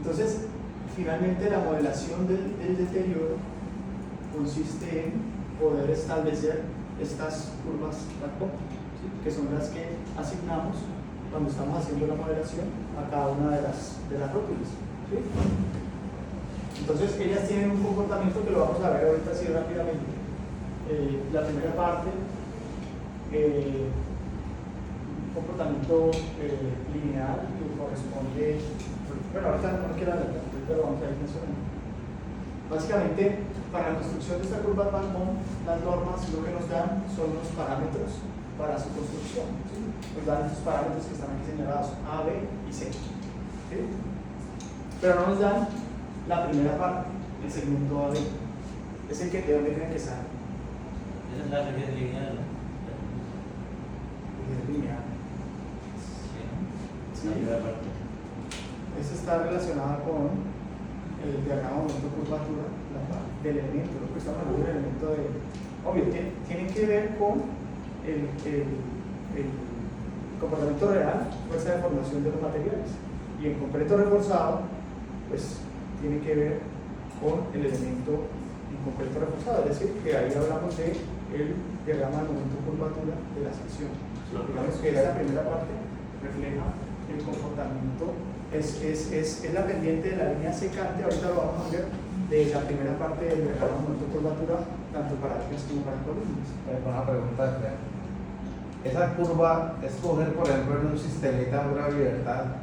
Entonces, finalmente la modelación del deterioro consiste en poder establecer estas curvas Markov, ¿sí? Que son las que asignamos cuando estamos haciendo la modelación a cada una de las rótulas, ¿sí? Entonces, ellas tienen un comportamiento que lo vamos a ver ahorita así rápidamente. La primera parte, un comportamiento lineal que corresponde, bueno, ahorita no quiero adelantar, pero vamos a ir mencionando. Básicamente, para la construcción de esta curva Markov, las normas lo que nos dan son los parámetros para su construcción, ¿sí? Nos dan estos parámetros que están aquí señalados, A, B y C, ¿sí? Pero no nos dan la primera parte, el segmento AB. Es el que de dónde creen que sale. Esa es la región lineal, ¿no? Es lineal. Sí. La primera parte. Esta está relacionada con el diagrama de momento-curvatura del elemento, lo que estamos hablando del elemento de. Obvio, tiene que ver con el comportamiento real, fuerza de formación de los materiales. Y en concreto reforzado, pues tiene que ver con el elemento en concreto reforzado, es decir, que ahí hablamos de el diagrama de momento-curvatura de la sección. Digamos que esa primera parte refleja el comportamiento, es la pendiente de la línea secante, ahorita lo vamos a ver, de la primera parte del diagrama de momento-curvatura, tanto para ejes como para columnas. Una pregunta, esa curva es coger, por ejemplo, en un sistemita de grado de libertad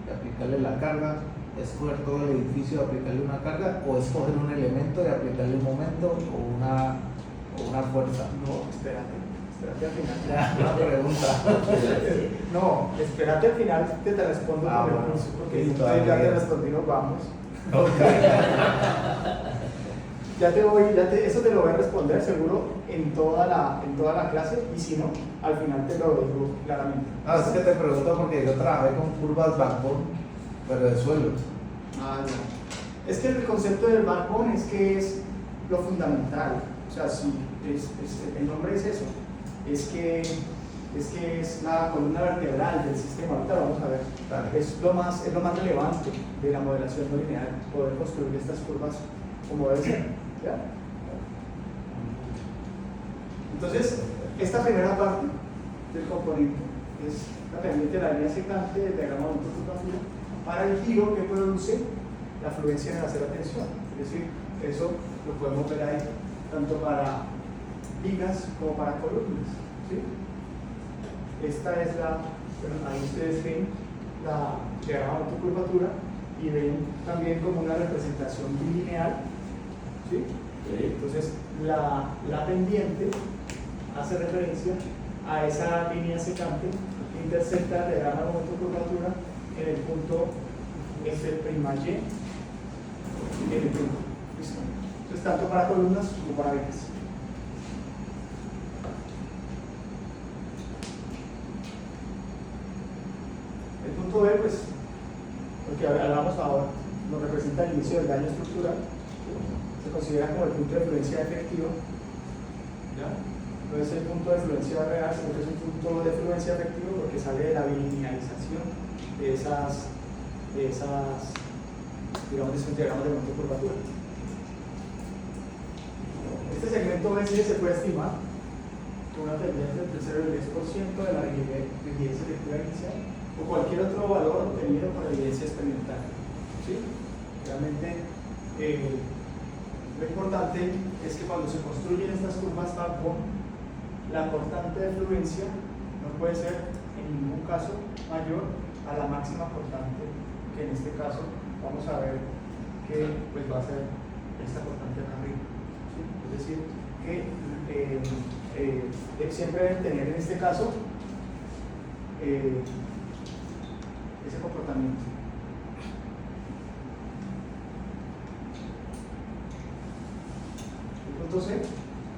y aplicarle la carga, es coger todo el edificio y aplicarle una carga, o es coger un elemento y aplicarle un momento o una fuerza. No, espérate al final. Una pregunta. No, espérate al final que te respondo con el bueno. curso, porque Listo, entonces ya te bien. respondí, nos vamos. Okay. Eso te lo voy a responder seguro en toda la clase, y si no, al final te lo digo claramente. Es que te pregunto porque yo trabajé con curvas backbone, pero de suelo. No. Es que el concepto del backbone es que es lo fundamental. O sea, sí, el nombre es eso. Es que es la columna vertebral del sistema. Ahorita lo vamos a ver. Dale. Es lo más relevante de la modelación no lineal, poder construir estas curvas como debe ser. ¿Ya? Entonces, esta primera parte del componente es la pendiente de la línea secante del diagrama de momento-curvatura para el giro que produce la fluencia en el hacer la tensión. Es decir, eso lo podemos ver ahí, tanto para vigas como para columnas, ¿sí? Esta es ahí ustedes ven la diagrama de momento-curvatura y ven también como una representación bilineal, ¿sí? Entonces, la pendiente hace referencia a esa línea secante que intersecta el diagrama de momento-curvatura en el punto F''y en el punto. ¿Listo? Entonces, tanto para columnas como para vigas. El punto B, pues, lo que hablamos ahora, nos representa el inicio del daño estructural. Se considera como el punto de fluencia efectivo. ¿Ya? No es el punto de fluencia real, sino que es un punto de fluencia efectivo porque sale de la bilinealización de esas digamos, de esos diagramas de momento-curvatura. Este segmento BC se puede estimar con una tendencia entre 0 y el 10% de la rigidez efectiva inicial o cualquier otro valor obtenido por evidencia experimental. ¿Sí? Realmente, lo importante es que cuando se construyen estas curvas backbone, la constante de fluencia no puede ser en ningún caso mayor a la máxima constante, que en este caso vamos a ver que pues, va a ser esta constante acá arriba. ¿Sí? Es decir, que siempre deben tener en este caso ese comportamiento. El punto C,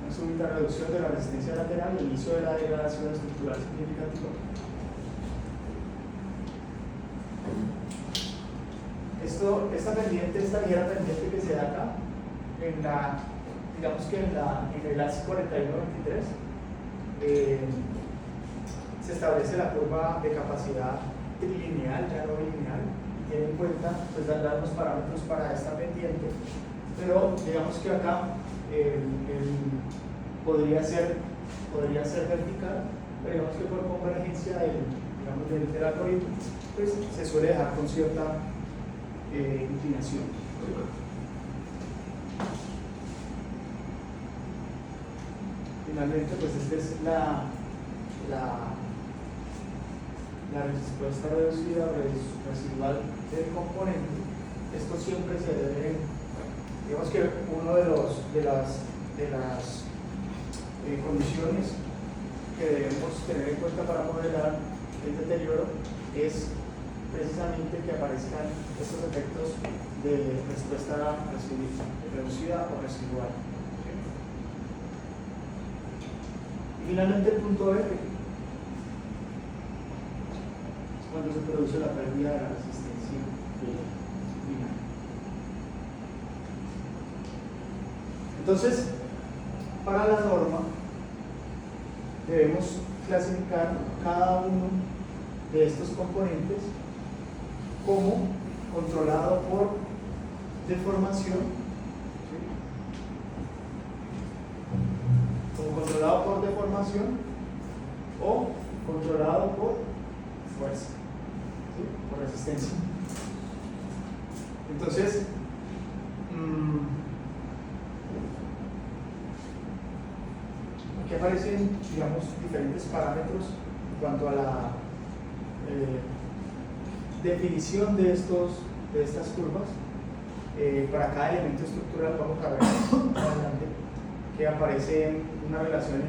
una súbita reducción de la resistencia lateral y el inicio de la degradación estructural significativa. Esta ligera pendiente que se da acá, digamos que en el ASI 4123, se establece la curva de capacidad trilineal, ya no bilineal, y tienen cuenta, pues dar unos parámetros para esta pendiente, pero digamos que acá podría ser vertical, pero digamos que por convergencia del algoritmo, pues se suele dejar con cierta inclinación. Finalmente, pues esta es la respuesta reducida residual del componente. Esto siempre se debe, digamos que uno de las condiciones que debemos tener en cuenta para modelar el deterioro es precisamente que aparezcan estos efectos de respuesta reducida o residual. Y finalmente el punto F, cuando se produce la pérdida de la resistencia final. Entonces, para la norma debemos clasificar cada uno de estos componentes como controlado por deformación, ¿sí? Como controlado por deformación o controlado por fuerza, ¿sí? Por resistencia. Entonces, aquí aparecen, digamos, diferentes parámetros en cuanto a la definición de estas curvas. Para cada elemento estructural vamos a ver más adelante que aparece una relación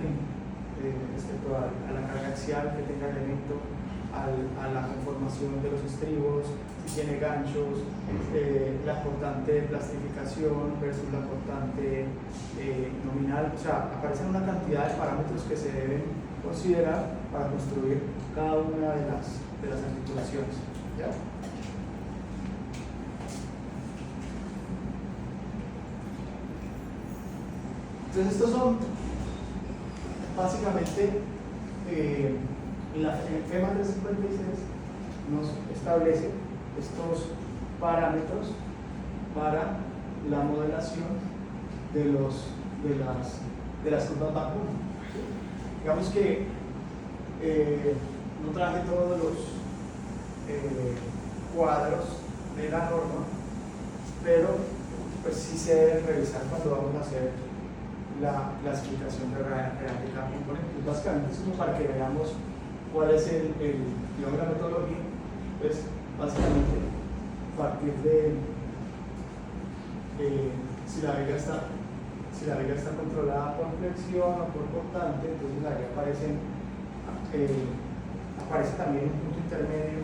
respecto a la carga axial que tenga el elemento, a la conformación de los estribos, si tiene ganchos, la cortante de plastificación versus la cortante nominal. O sea, aparecen una cantidad de parámetros que se deben considerar para construir cada una de las articulaciones. ¿Ya? Entonces estos son básicamente en el tema 356 nos establece estos parámetros para la modelación de las curvas vacuum. Digamos que no traje todos los cuadros de la norma, pero pues sí se deben revisar cuando vamos a hacer la clasificación de cada componente. Pues básicamente es como para que veamos cuál es digamos, la metodología. Pues básicamente a partir de si la viga está controlada por flexión o por cortante, entonces ahí aparece también un punto intermedio.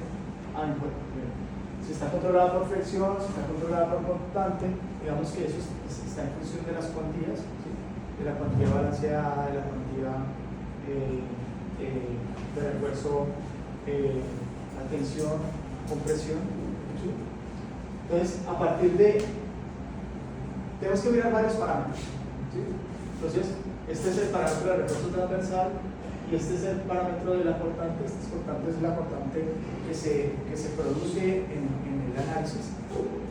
Si está controlada por flexión, si está controlada por cortante, digamos que eso está en función de las cuantías, ¿sí? De la cuantía balanceada, de la cuantía de refuerzo a tensión, compresión, ¿sí? Entonces, a partir de tenemos que mirar varios parámetros, ¿sí? Entonces, este es el parámetro de refuerzo transversal y este es el parámetro de la cortante. Este cortante es la cortante que se produce en el análisis.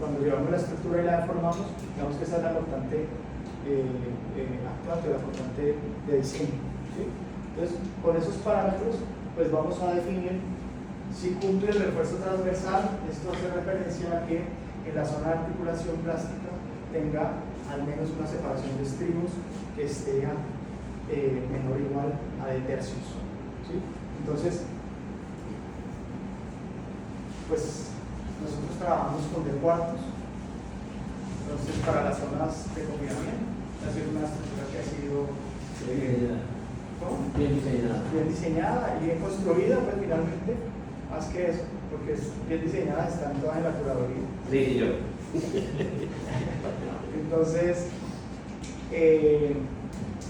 Cuando llevamos la estructura y la deformamos, digamos que esa es la cortante actuante, la cortante de diseño, ¿sí? Entonces, con esos parámetros, pues vamos a definir si cumple el refuerzo transversal. Esto hace referencia a que en la zona de articulación plástica tenga al menos una separación de estribos que esté menor o igual a de tercios, ¿sí? Entonces, pues nosotros trabajamos con de cuartos. Entonces, para las zonas de confinamiento, ha sido una estructura que ha sido bien diseñada y bien construida, pues finalmente, más que eso, porque es bien diseñada, están todas en la curaduría. Sí, yo. Entonces,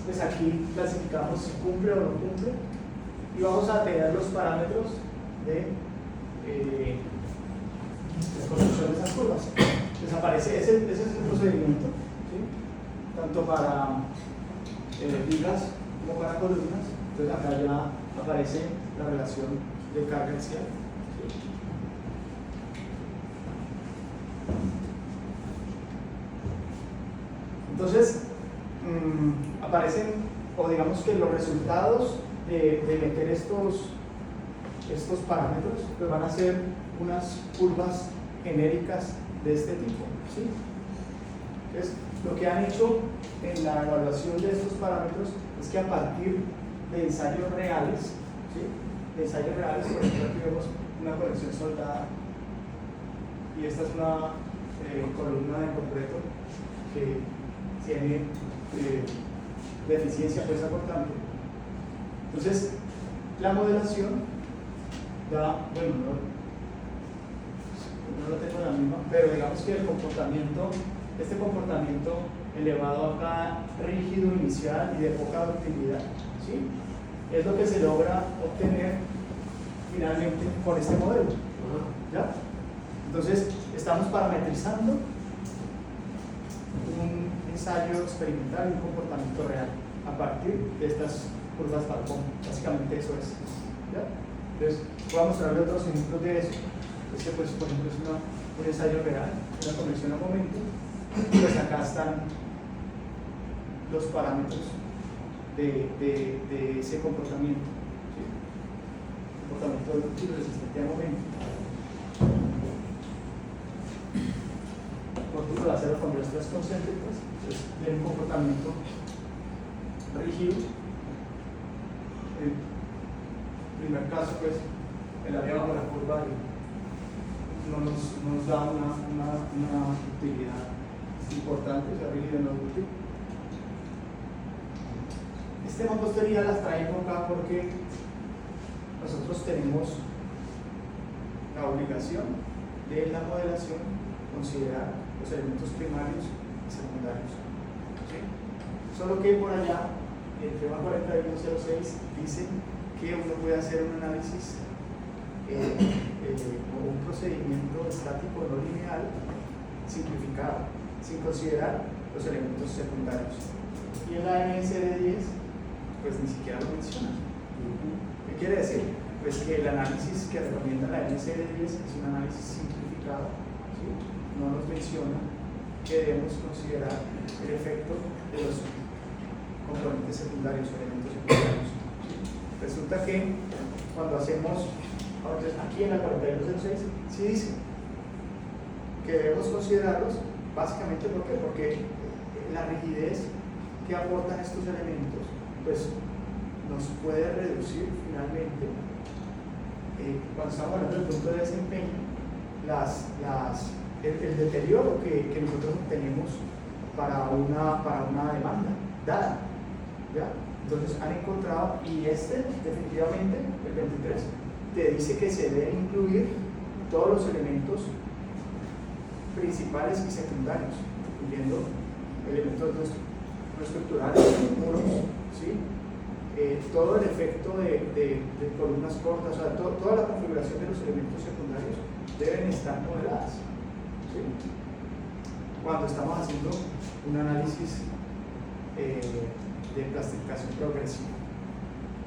pues aquí clasificamos si cumple o no cumple y vamos a tener los parámetros de construcción de esas curvas. Desaparece, ese es el procedimiento, ¿sí? Tanto para vigas como para columnas. Entonces acá ya aparece la relación de carga axial, ¿sí? Entonces, aparecen, o digamos que los resultados de meter estos parámetros pues van a ser unas curvas genéricas de este tipo, ¿sí? Entonces, lo que han hecho en la evaluación de estos parámetros es que a partir de ensayos reales, ¿sí? De ensayos reales, por ejemplo, aquí vemos una conexión soldada y esta es una columna en concreto que tiene deficiencia pues aportante. Entonces, la modelación da, bueno, no lo tengo en la misma, pero digamos que el comportamiento, este comportamiento elevado acá, rígido inicial y de poca ductilidad, ¿sí? Es lo que se logra obtener finalmente con este modelo, ¿ya? Entonces, estamos parametrizando un ensayo experimental y un comportamiento real a partir de estas curvas Falcón. Básicamente eso es, ¿ya? Entonces, voy a mostrarle otros ejemplos de eso. Este, pues, por ejemplo, es un ensayo real, una conversión a momento. Pues acá están los parámetros de ese comportamiento, ¿sí? Comportamiento dúctil resistente a momento. Corto de acero con muestras concéntricas, entonces tiene un comportamiento rígido. El primer caso, pues, el área bajo la curva no nos da una utilidad importante, o sea, rígido no útil. Este mampostería las traigo acá porque nosotros tenemos la obligación de la modelación considerar los elementos primarios y secundarios, ¿sí? Solo que por allá el tema 4106 dice que uno puede hacer un análisis o un procedimiento estático no lineal simplificado sin considerar los elementos secundarios, y en la NSD10 pues ni siquiera lo menciona. ¿Qué quiere decir? Pues que el análisis que recomienda la NSD10 es un análisis simplificado, ¿sí? No nos menciona que debemos considerar el efecto de los componentes secundarios o elementos secundarios. Resulta que cuando hacemos, entonces aquí en la 4206 sí dice que debemos considerarlos básicamente porque la rigidez que aportan estos elementos pues nos puede reducir finalmente, cuando estamos hablando del punto de desempeño, el deterioro que nosotros obtenemos para una demanda dada, ¿ya? Entonces han encontrado, y definitivamente, el 23, te dice que se deben incluir todos los elementos principales y secundarios, incluyendo elementos no estructurales, muros, ¿sí? Todo el efecto de columnas cortas, o sea, toda la configuración de los elementos secundarios deben estar modeladas, ¿sí? Cuando estamos haciendo un análisis de plastificación progresiva.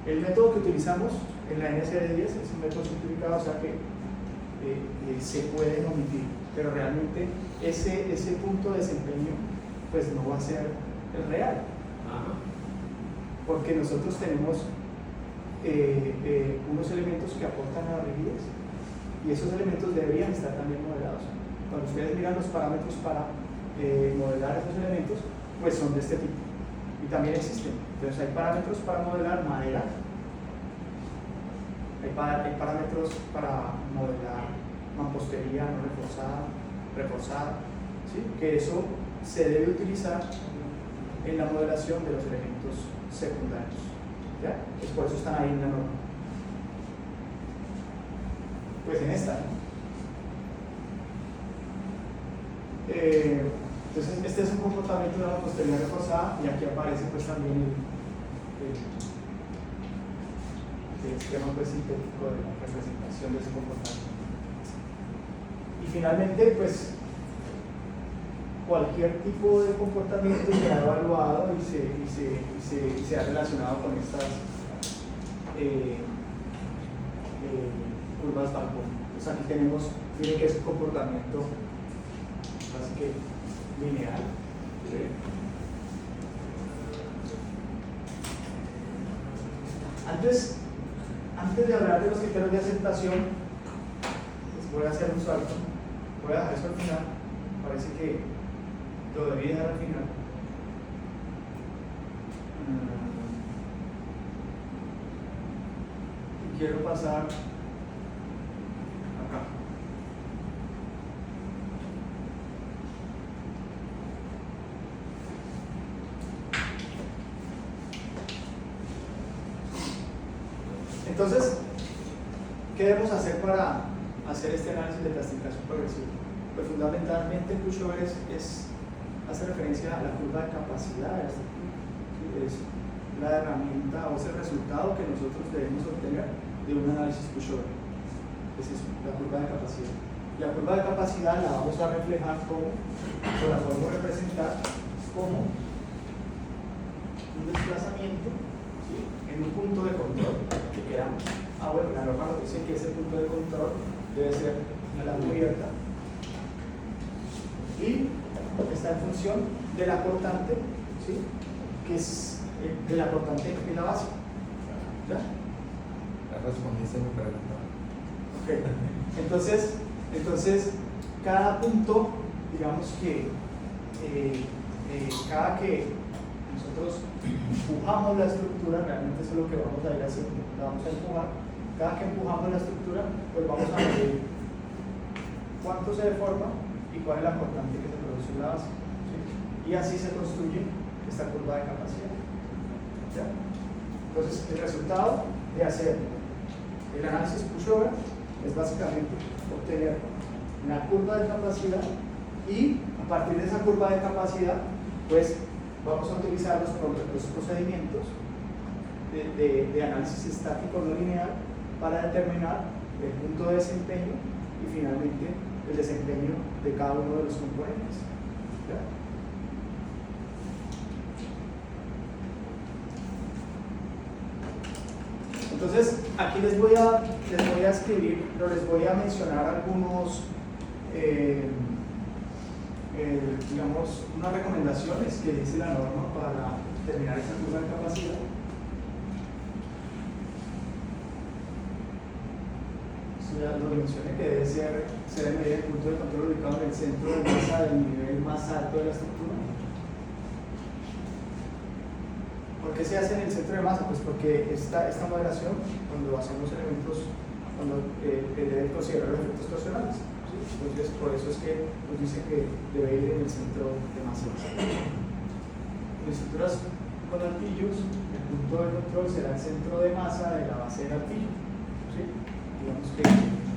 El método que utilizamos en la NSD10 es un método simplificado, o sea que se pueden omitir, pero realmente ese punto de desempeño pues no va a ser el real. Porque nosotros tenemos unos elementos que aportan a la rigidez y esos elementos deberían estar también modelados. Cuando ustedes miran los parámetros para modelar esos elementos, pues son de este tipo y también existen. Entonces hay parámetros para modelar madera, hay parámetros para modelar mampostería no reforzada, ¿sí? Que eso se debe utilizar en la modelación de los elementos secundarios, ¿ya? Pues por eso están ahí en la norma. Pues en esta, ¿no? Entonces este es un comportamiento de la mampostería reforzada y aquí aparece pues también el esquema pues sintético de la representación de ese comportamiento. Y finalmente pues cualquier tipo de comportamiento se ha evaluado y se ha relacionado con estas curvas Falcón. Entonces aquí tenemos, miren que es un comportamiento así que lineal, ¿sí? Antes de hablar de los criterios de aceptación, les voy a hacer un salto. Voy a dejar eso al final. Parece que lo debí dejar al final. Y quiero pasar acá. Entonces, ¿qué debemos hacer para hacer este análisis de clasificación progresiva? Pues fundamentalmente pushover hace referencia a la curva de capacidad de la estructura. ¿Sí? Es la herramienta o es el resultado que nosotros debemos obtener de un análisis pushover. Es eso, la curva de capacidad. La curva de capacidad la vamos a reflejar como, o la podemos representar como un desplazamiento, ¿sí?, en un punto de control que queramos. Bueno, la norma nos dice que ese punto de control debe ser la cubierta y está en función de la cortante, ¿sí?, que es de la cortante en la base. ¿Ya? Ya respondiste a mi pregunta. Okay. Entonces, cada punto, digamos que cada que nosotros empujamos la estructura, realmente eso es lo que vamos a ir haciendo, la vamos a empujar. Cada que empujamos la estructura, pues vamos a medir cuánto se deforma y cuál es la cortante que se produce en la base, ¿sí? Y así se construye esta curva de capacidad. ¿Ya? Entonces, el resultado de hacer el análisis pushover es básicamente obtener la curva de capacidad y a partir de esa curva de capacidad, pues vamos a utilizar los procedimientos de análisis estático no lineal para determinar el punto de desempeño y finalmente el desempeño de cada uno de los componentes. ¿Ya? Entonces, aquí les voy a escribir, pero les voy a mencionar algunos, digamos, unas recomendaciones que dice la norma para determinar esa curva de capacidad. Ya lo mencioné, que debe se debe medir el punto de control ubicado en el centro de masa del nivel más alto de la estructura. ¿Por qué se hace en el centro de masa? Pues porque esta moderación, cuando hacemos elementos, cuando deben considerar los efectos torsionales, ¿sí? Entonces, por eso es que nos dice que debe ir en el centro de masa. En estructuras con altillos, el punto de control será el centro de masa de la base del altillo, ¿sí? Digamos que,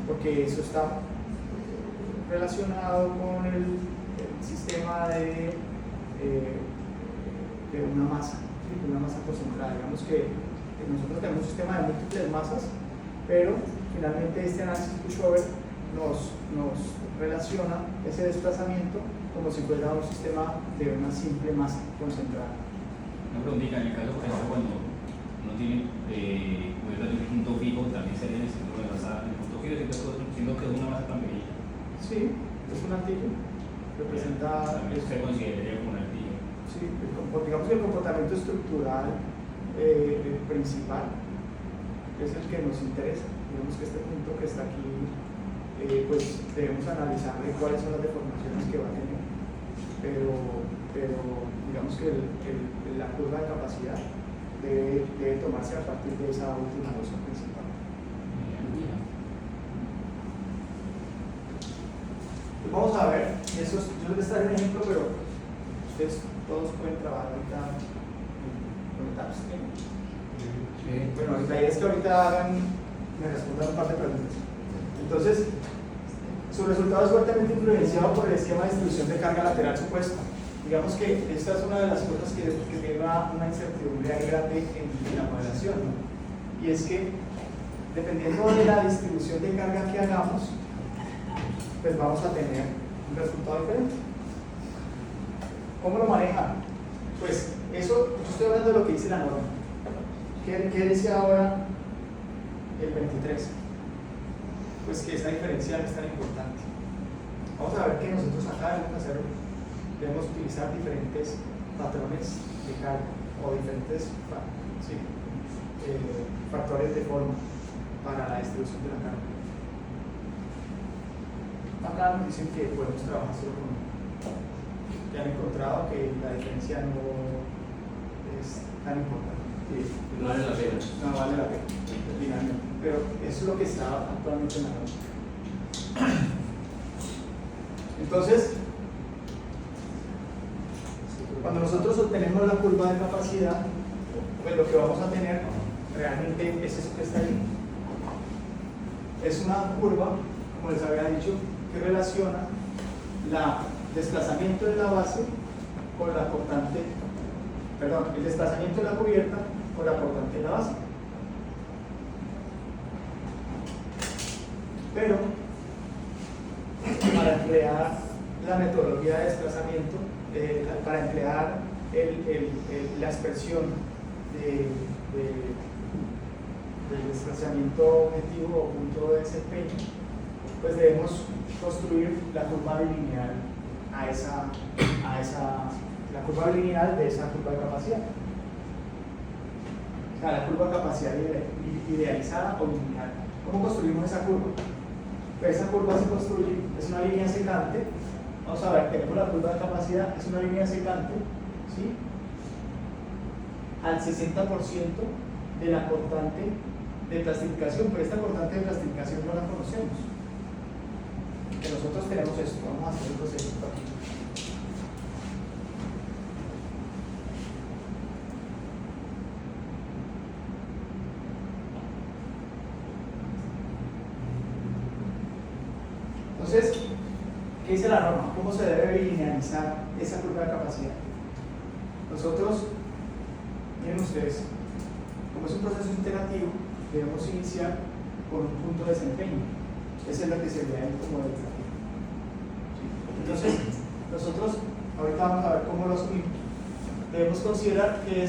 porque eso está relacionado con el sistema de una masa, ¿sí?, de una masa concentrada. Digamos que nosotros tenemos un sistema de múltiples masas, pero finalmente este análisis pushover nos relaciona ese desplazamiento como si fuera un sistema de una simple masa concentrada. Una preguntita, en el caso, por ejemplo, cuando uno tiene un punto fijo, también sería en el centro de masa, el punto fijo, siendo que es una masa tan pequeña. Sí, es un altillo, representa. También se consideraría como un altillo. Sí, digamos que el comportamiento estructural principal es el que nos interesa. Digamos que este punto que está aquí, pues debemos analizar cuáles son las deformaciones que va a tener, pero digamos que la curva de capacidad debe tomarse a partir de esa última cosa principal. Pues vamos a ver, yo les voy a dar un ejemplo, pero ustedes todos pueden trabajar ahorita con el TAPS. Bueno, la idea es que ahorita me respondan un par de preguntas. Entonces, su resultado es fuertemente influenciado por el esquema de distribución de carga lateral supuesto. Digamos que esta es una de las cosas que tiene una incertidumbre ahí grande en la modelación, ¿no? Y es que, dependiendo de la distribución de carga que hagamos, pues vamos a tener un resultado diferente. ¿Cómo lo manejan? Pues eso, yo estoy hablando de lo que dice la norma. ¿Qué dice ahora el 23? Pues que esa diferencia no es tan importante. Vamos a ver que nosotros acá debemos utilizar diferentes patrones de carga o diferentes, sí, factores de forma para la distribución de la carga. Acá nos dicen que podemos trabajar solo con uno. Ya han encontrado que la diferencia no es tan importante. No vale la pena. No vale la pena, finalmente. Pero eso es lo que está actualmente en la norma. Entonces, cuando nosotros obtenemos la curva de capacidad, pues lo que vamos a tener realmente es eso que está ahí. Es una curva, como les había dicho, que relaciona el desplazamiento de la base con la portante, perdón, el desplazamiento de la cubierta con la portante de la base. Pero para emplear la metodología de desplazamiento, para emplear la expresión del desplazamiento objetivo o punto de desempeño, pues debemos construir la curva bilineal la curva bilineal de esa curva de capacidad. O sea, la curva de capacidad idealizada o lineal. ¿Cómo construimos esa curva? Pues esa curva se construye, es una línea secante. Vamos a ver, tenemos la curva de capacidad, es una línea secante, ¿sí? Al 60% de la constante de plastificación, pero esta constante de plastificación no la conocemos. Que nosotros tenemos esto, vamos a hacer el proceso aquí. Entonces, ¿qué dice la norma? ¿Cómo se debe linealizar esa curva de capacidad? Nosotros, miren ustedes, como es un proceso iterativo, debemos iniciar con un punto de desempeño. Esa es la que se ve ahí como detrás. Entonces, nosotros, ahorita vamos a ver cómo lo asumimos. Debemos considerar que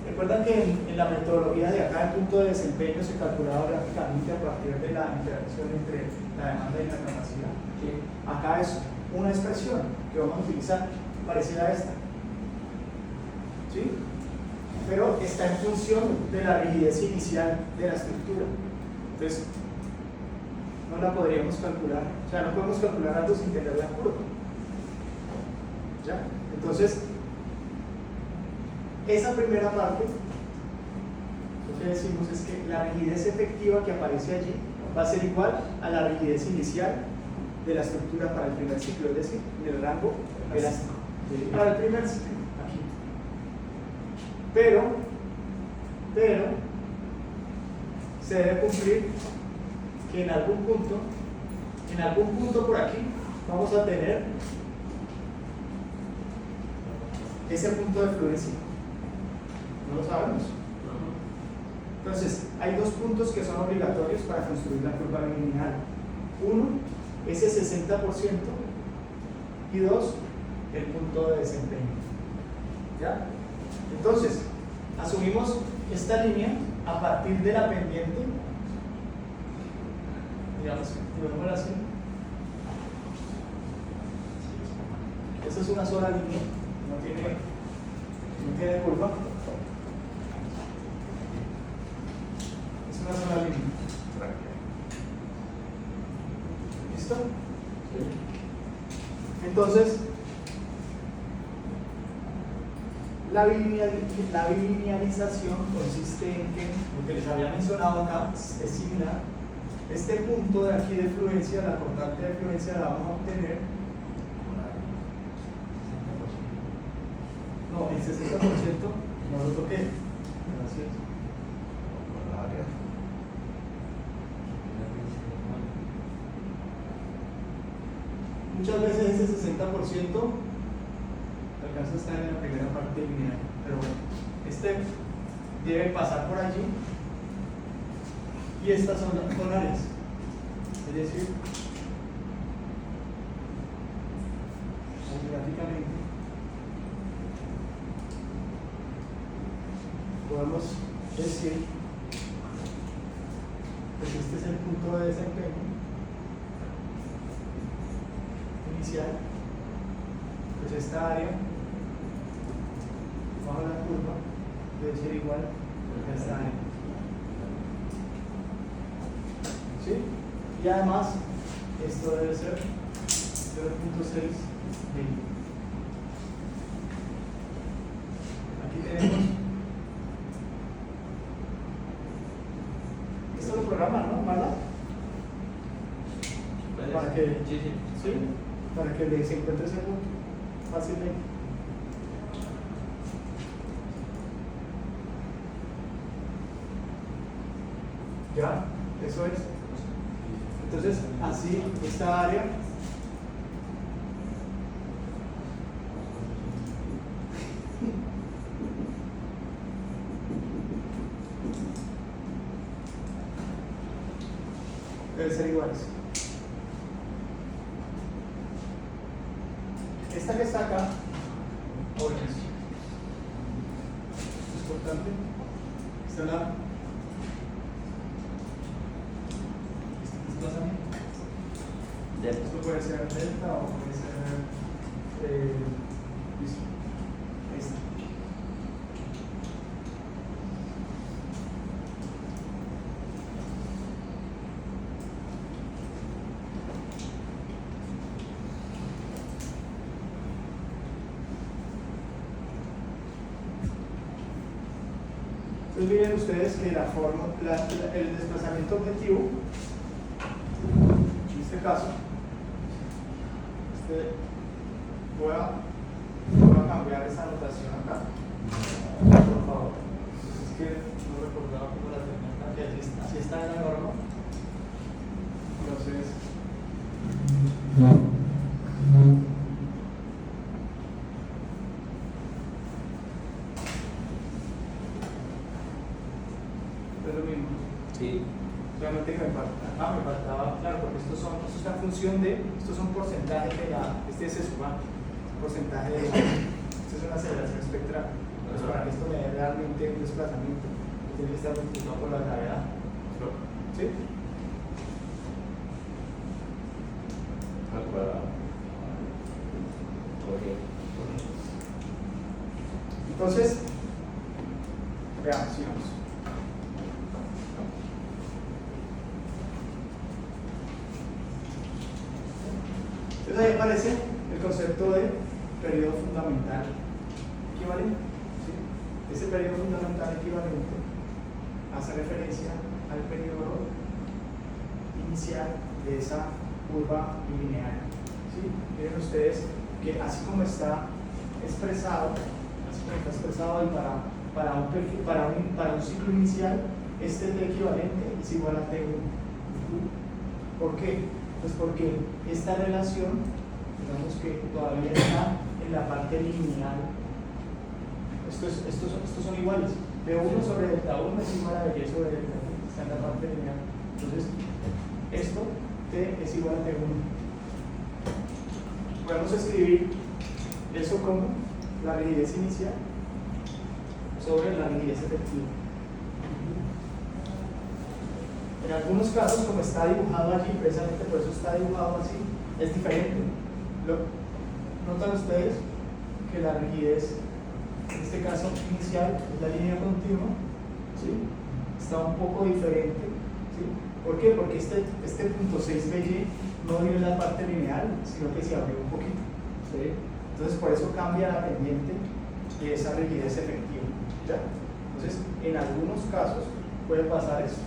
recuerdan que en la metodología de acá el punto de desempeño se calculaba gráficamente a partir de la interacción entre la demanda y la capacidad. ¿Sí? Acá es una expresión que vamos a utilizar parecida a esta. ¿Sí? Pero está en función de la rigidez inicial de la estructura. Entonces, no la podríamos calcular, o sea, no podemos calcular algo sin tener la curva. ¿Ya? Entonces, esa primera parte, lo que decimos es que la rigidez efectiva que aparece allí va a ser igual a la rigidez inicial de la estructura para el primer ciclo, es decir, del rango elástico. Para el primer ciclo, aquí. Pero se debe cumplir que en algún punto por aquí vamos a tener ese punto de fluencia. No lo sabemos. Entonces, hay dos puntos que son obligatorios para construir la curva lineal. Uno, ese 60%, y dos, el punto de desempeño. ¿Ya? Entonces, asumimos esta línea a partir de la pendiente, digamos, digámoslo así. Esta es una sola línea, no tiene curva. Es una sola línea. ¿Listo? Entonces, la bilinealización consiste en que, lo que les había mencionado acá, es similar. Este punto de aquí de fluencia, la constante de fluencia la vamos a obtener. No, el 60% no lo toqué. Gracias. Muchas veces ese 60% alcanza a estar en la primera parte lineal, pero bueno, este debe pasar por allí y estas son áreas, es decir, gráficamente podemos decir que este es el punto de desempeño inicial, pues esta área bajo la curva debe ser igual esta área. ¿Sí? Y además, esto debe ser 0.6 mil. Aquí tenemos. Esto lo programa, ¿no? ¿Mala? Para que, Sí, sí. ¿sí? Para que se encuentre ese punto fácilmente. ¿Ya? Eso es. Entonces, así, esta área deben ser iguales. Esta que está acá, ahora es importante. Esta es la desplazamiento. Esto puede ser delta o puede ser listo. Ahí está. Entonces miren ustedes que el desplazamiento objetivo, en este caso, voy a cambiar esa notación acá, por favor. Es que no recordaba cómo la tenía acá, que así está en la norma. Entonces, es lo mismo. Sí. Realmente que me faltaba, claro, porque esto es una función de, estos son porcentajes de este es el sumante, porcentaje de esto es una aceleración espectral. Entonces, para que esto me dé realmente un desplazamiento, tiene que estar multiplicado por la gravedad. ¿Sí? Al cuadrado. Ok. Entonces, veamos, sigamos. Entonces ahí aparece el concepto de periodo fundamental equivalente. ¿Sí? Ese periodo fundamental equivalente hace referencia al periodo inicial de esa curva lineal. ¿Sí? Miren ustedes que así como está expresado y para un ciclo inicial, este T equivalente es igual a T1. ¿Por qué? Pues porque esta relación, digamos que todavía está en la parte lineal. Estos son iguales. B1 sobre delta 1 es igual a B sobre delta 1, está en la parte lineal. Entonces, esto T es igual a T1. Podemos escribir eso como la rigidez inicial sobre la rigidez efectiva. En algunos casos, como está dibujado allí, precisamente por eso está dibujado así, es diferente. ¿Notan ustedes que la rigidez, en este caso inicial, es la línea continua? ¿Sí? Está un poco diferente. ¿Sí? ¿Por qué? Porque este punto 6BY no vive en la parte lineal, sino que se abrió un poquito. ¿Sí? Entonces, por eso cambia la pendiente de esa rigidez efectiva. ¿Ya? Entonces, en algunos casos puede pasar eso.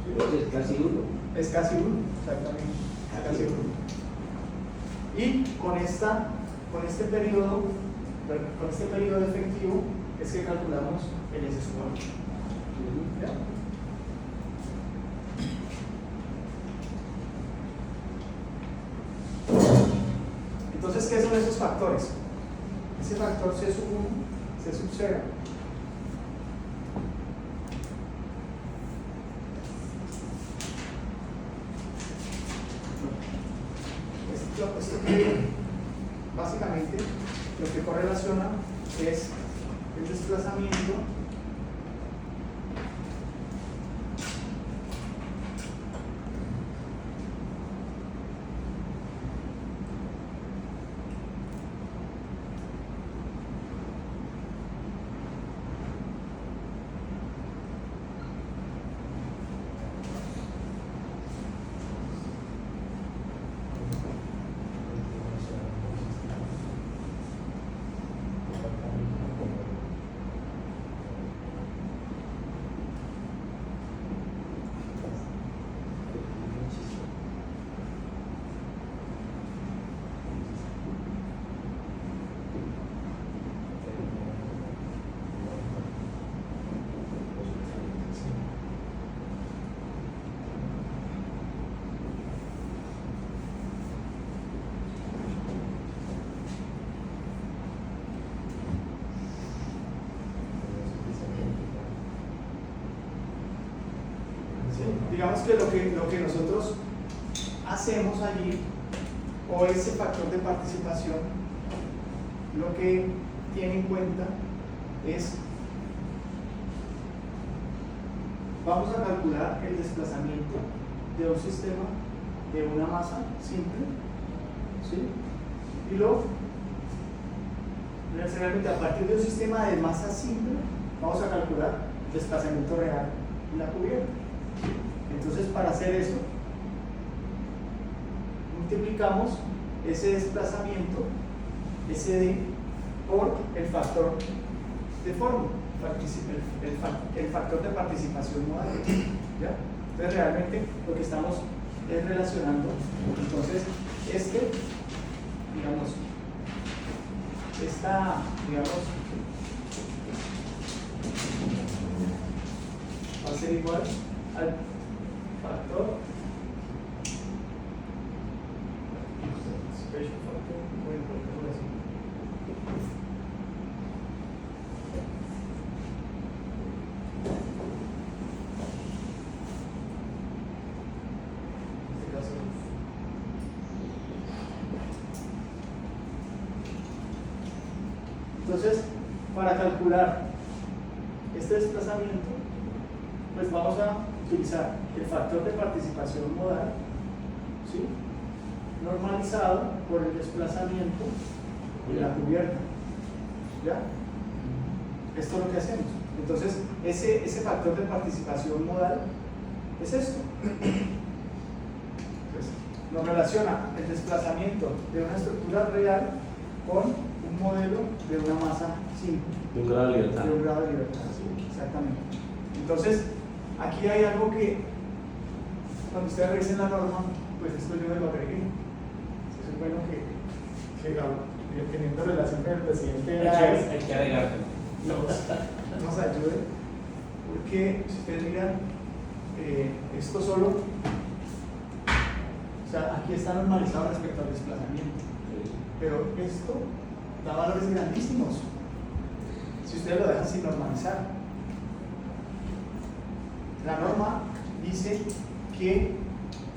¿Sí? Es casi uno. Es casi uno, exactamente. Casi uno. Y con este periodo efectivo es que calculamos el S sumado. ¿Ya? Entonces, ¿qué son esos factores? Ese factor C sub 1, C sub 0. Esto que básicamente lo que correlaciona es el desplazamiento digamos que lo que nosotros hacemos allí, o ese factor de participación, lo que tiene en cuenta es, vamos a calcular el desplazamiento de un sistema de una masa simple, ¿sí? Y luego, necesariamente a partir de un sistema de masa simple, vamos a calcular el desplazamiento real en la cubierta. Entonces, para hacer eso, multiplicamos ese desplazamiento, SD, por el factor de fórmula, el factor de participación modal. ¿Ya? Entonces, realmente lo que estamos es relacionando. Entonces, digamos, va a ser igual al factor special factor, voy a colocarlo así. En este caso, entonces, para calcular este desplazamiento, pues vamos a utilizar el factor de participación modal, ¿sí?, normalizado por el desplazamiento de la cubierta. ¿Ya? Esto es lo que hacemos. Entonces, ese factor de participación modal es esto. Pues, nos relaciona el desplazamiento de una estructura real con un modelo de una masa simple. De un grado de libertad. De un grado de libertad, sí, exactamente. Entonces, aquí hay algo que, cuando ustedes revisen la norma, pues esto yo me lo agregué. Es bueno que teniendo relación con el presidente de la AES, Hay que agregártelo. nos ayude, porque si ustedes miran, esto solo, o sea, aquí está normalizado respecto al desplazamiento, pero esto da valores grandísimos si ustedes lo dejan sin normalizar. La norma dice que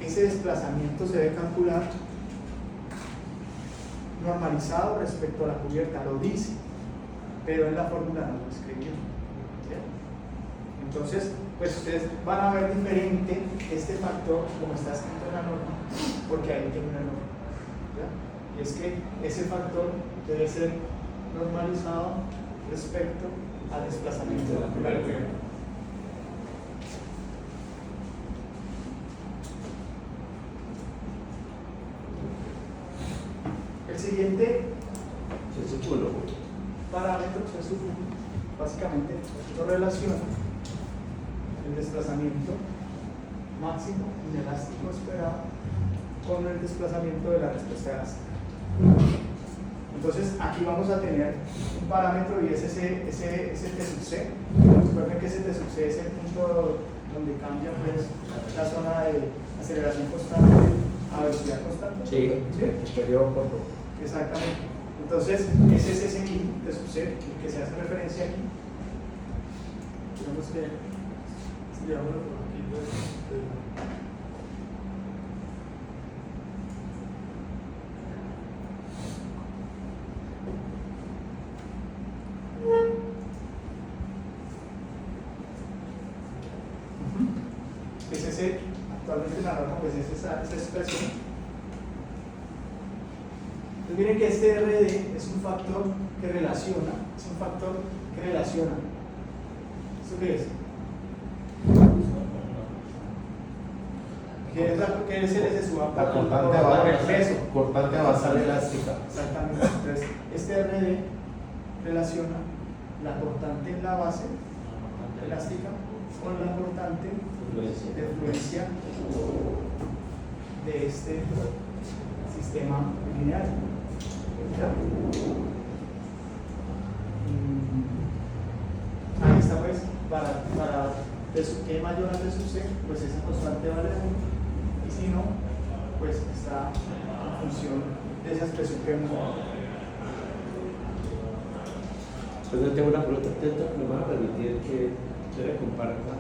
ese desplazamiento se debe calcular normalizado respecto a la cubierta, lo dice, pero en la fórmula no lo escribió. ¿Sí? Entonces, pues ustedes van a ver diferente este factor como está escrito en la norma, porque ahí tiene una norma. ¿Ya? Y es que ese factor debe ser normalizado respecto al desplazamiento de la cubierta. El siguiente parámetro es su básicamente lo relaciona el desplazamiento máximo inelástico esperado con el desplazamiento de la respuesta elástica. Entonces aquí vamos a tener un parámetro y es ese T sub C. Recuerden que ese T sub C es el punto donde cambia pues la zona de aceleración constante a velocidad constante. Sí. Periodo corto. Exactamente. Entonces, ese es ese aquí, T sub C, el que se hace referencia aquí. Digamos que, digámoslo por aquí, es ese, actualmente en la norma, pues es esa expresión. Entonces miren que este RD es un factor que relaciona, ¿Esto qué es? ¿Qué es el SSUA? La cortante basal elástica. Exactamente. Entonces, este RD relaciona la cortante en la base elástica con la cortante de fluencia de este sistema lineal. Ahí está, pues, para T sub T mayor a T sub C, pues esa constante vale 1, y si no, pues está en función de esa expresión que hemos dado. Pues yo tengo una pregunta atenta que me va a permitir que yo le comparta